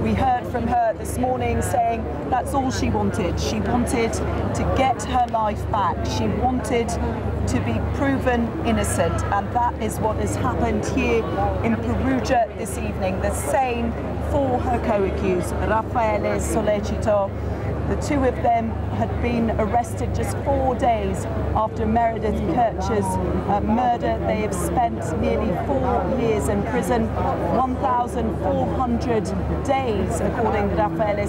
We heard from her this morning saying that's all she wanted. She wanted to get her life back. She wanted to be proven innocent, and that is what has happened here in Perugia this evening. The same for her co-accused, Raffaele Sollecito. The two of them had been arrested just 4 days after Meredith Kercher's murder. They have spent nearly 4 years in prison, 1,400 days, according to Raffaele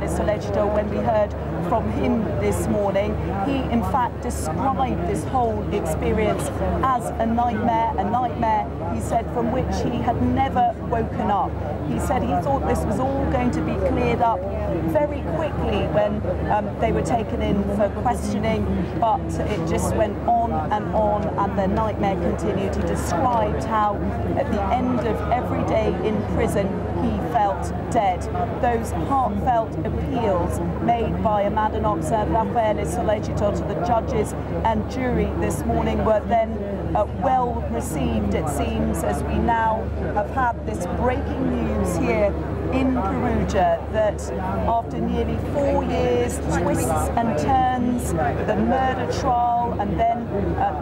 Sollecito. When we heard from him this morning, he in fact described this whole experience as a nightmare, he said, from which he had never woken up. He said he thought this was all going to be cleared up very quickly when they were taken in for questioning, but it just went on, and the nightmare continued. He described how at the end of every day in prison he felt dead. Those heartfelt appeals made by Amanda Knox and Raffaele Sollecito to the judges and jury this morning were then well received, it seems, as we now have had this breaking news here in Perugia that after nearly 4 years, twists and turns, the murder trial, and then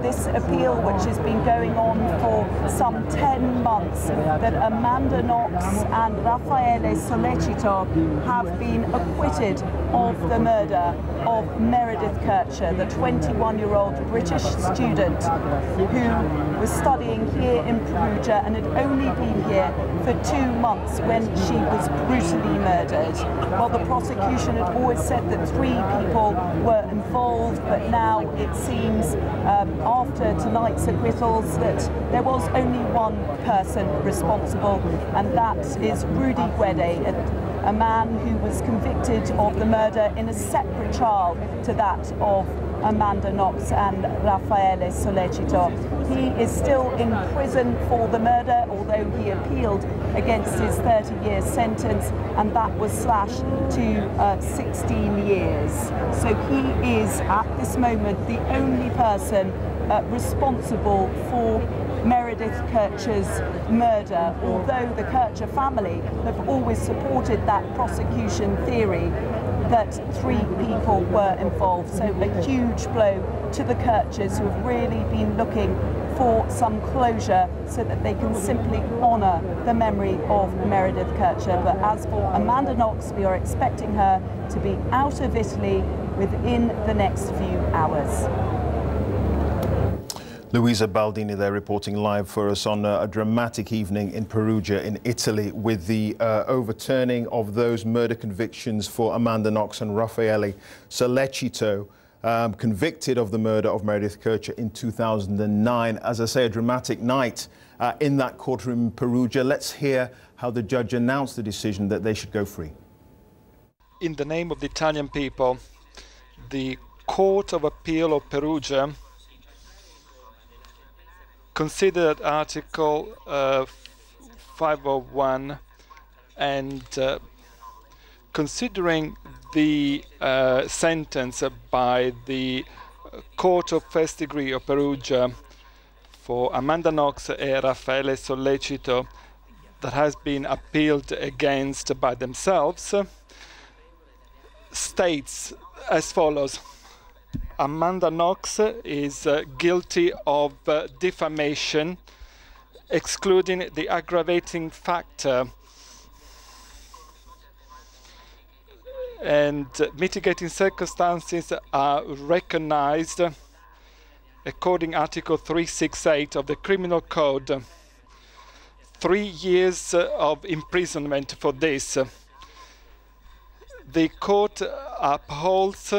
this appeal which has been going on for some 10 months, that Amanda Knox and Raffaele Sollecito have been acquitted of the murder of Meredith Kercher, the 21-year-old British student who was studying here in Perugia and had only been here for 2 months when she was brutally murdered. Well, the prosecution had always said that 3 people were involved, but now it seems after tonight's acquittals that there was only one person responsible, and that is Rudy Guede, a man who was convicted of the murder in a separate trial to that of Amanda Knox and Raffaele Sollecito. He is still in prison for the murder, although he appealed against his 30-year sentence, and that was slashed to 16 years. So he is, at this moment, the only person responsible for Meredith Kercher's murder, although the Kercher family have always supported that prosecution theory that 3 people were involved. So a huge blow to the Kerchers, who have really been looking for some closure so that they can simply honour the memory of Meredith Kercher. But as for Amanda Knox, we are expecting her to be out of Italy within the next few hours. Luisa Baldini there reporting live for us on a dramatic evening in Perugia in Italy, with the overturning of those murder convictions for Amanda Knox and Raffaele Sollecito, convicted of the murder of Meredith Kercher in 2009. As I say, a dramatic night in that courtroom in Perugia. Let's hear how the judge announced the decision that they should go free. In the name of the Italian people, the Court of Appeal of Perugia considered Article 501 and considering the sentence by the Court of First Degree of Perugia for Amanda Knox and Raffaele Sollecito that has been appealed against by themselves, states as follows. Amanda Knox is guilty of defamation, excluding the aggravating factor, and mitigating circumstances are recognized according Article 368 of the Criminal Code. 3 years of imprisonment for this. The court upholds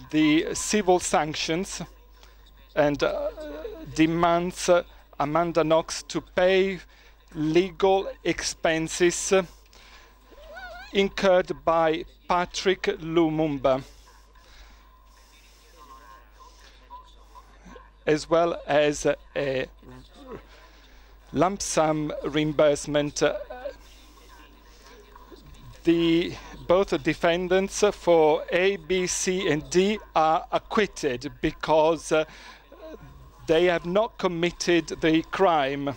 the civil sanctions and demands Amanda Knox to pay legal expenses incurred by Patrick Lumumba, as well as a lump sum reimbursement. Both defendants for A, B, C, and D are acquitted because they have not committed the crime.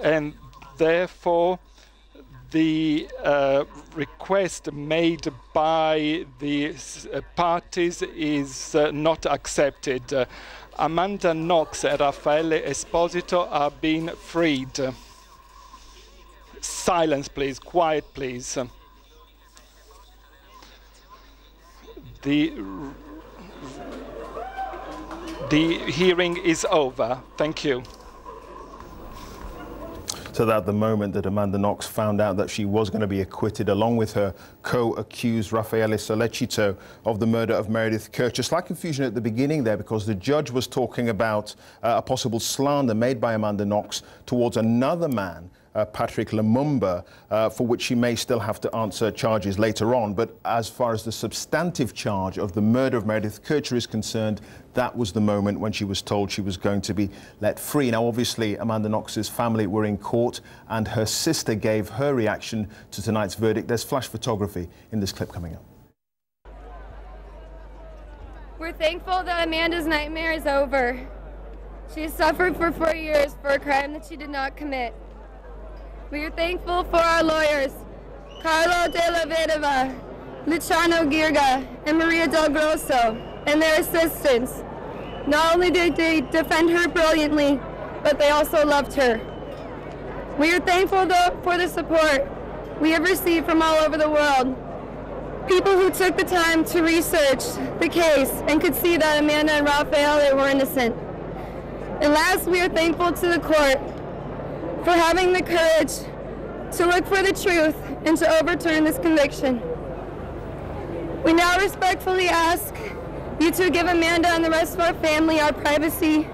and therefore the request made by the parties is not accepted. Amanda Knox and Raffaele Esposito are being freed. Silence, please. Quiet, please. The hearing is over. Thank you. So that the moment that Amanda Knox found out that she was going to be acquitted, along with her co-accused Raffaele Sollecito of the murder of Meredith Kercher. Slight confusion at the beginning there, because the judge was talking about a possible slander made by Amanda Knox towards another man, Patrick Lumumba, for which she may still have to answer charges later on. But as far as the substantive charge of the murder of Meredith Kercher is concerned, that was the moment when she was told she was going to be let free. Now, obviously, Amanda Knox's family were in court, and her sister gave her reaction to tonight's verdict. There's flash photography in this clip coming up. We're thankful that Amanda's nightmare is over. She suffered for 4 years for a crime that she did not commit. We are thankful for our lawyers, Carlo Della Vedova, Luciano Girga, and Maria Del Grosso, and their assistants. Not only did they defend her brilliantly, but they also loved her. We are thankful for the support we have received from all over the world. People who took the time to research the case and could see that Amanda and Raffaele were innocent. And last, we are thankful to the court for having the courage to look for the truth and to overturn this conviction. We now respectfully ask you to give Amanda and the rest of our family our privacy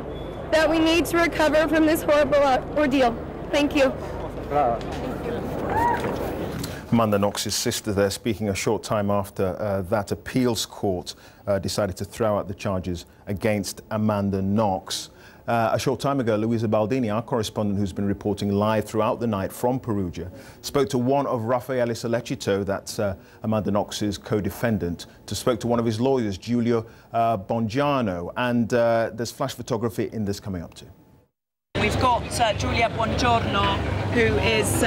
that we need to recover from this horrible ordeal. Thank you. Amanda Knox's sister there speaking a short time after that appeals court decided to throw out the charges against Amanda Knox. A short time ago, Luisa Baldini, our correspondent who's been reporting live throughout the night from Perugia, spoke to one of Raffaele Sollecito, that's Amanda Knox's co-defendant, spoke to one of his lawyers, Giulia Bongiorno, and there's flash photography in this coming up too. We've got Giulia Bongiorno, who is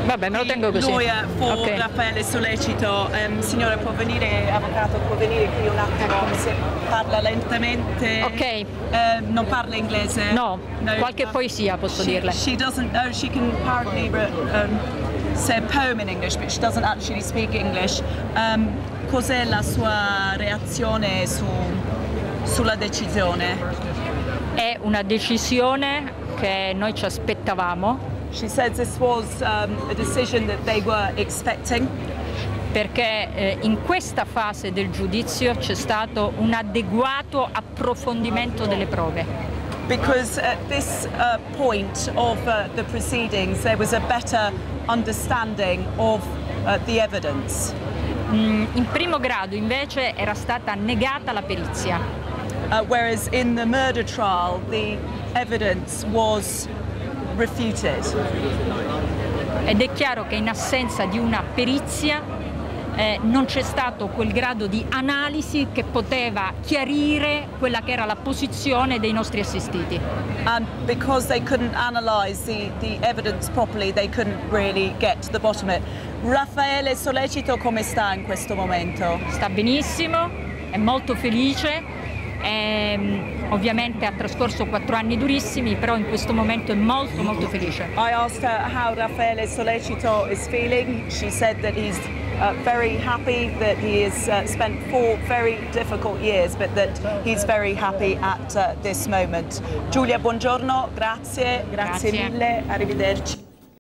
Vabbè, me lo tengo così. lawyer for Okay. Raffaele Sollecito. Signore, può venire, avvocato, può venire qui un attimo, se parla lentamente. Ok. Non parla inglese? No, qualche poesia posso dirle. She doesn't know, she can apparently say a poem in English, but she doesn't actually speak English. Cos'è la sua reazione sulla decisione? È una decisione che noi ci aspettavamo. She says this was a decision that they were expecting. Perché in questa fase del giudizio c'è stato un adeguato approfondimento delle prove. Because at this point of the proceedings there was a better understanding of the evidence. In primo grado invece era stata negata la perizia. Whereas in the murder trial the evidence was refuted. Ed è chiaro che in assenza di una perizia non c'è stato quel grado di analisi che poteva chiarire quella che era la posizione dei nostri assistiti. And because they couldn't analyze the evidence properly, they couldn't really get to the bottom of it. Raffaele Sollecito come sta in questo momento? Sta benissimo, è molto felice. Ovviamente ha trascorso 4 anni durissimi, però in questo momento è molto felice. I asked her how Raffaele Sollecito is feeling. She said that he's very happy, that he has spent 4 very difficult years, but that he's very happy at this moment. Giulia Bongiorno, grazie mille, arrivederci.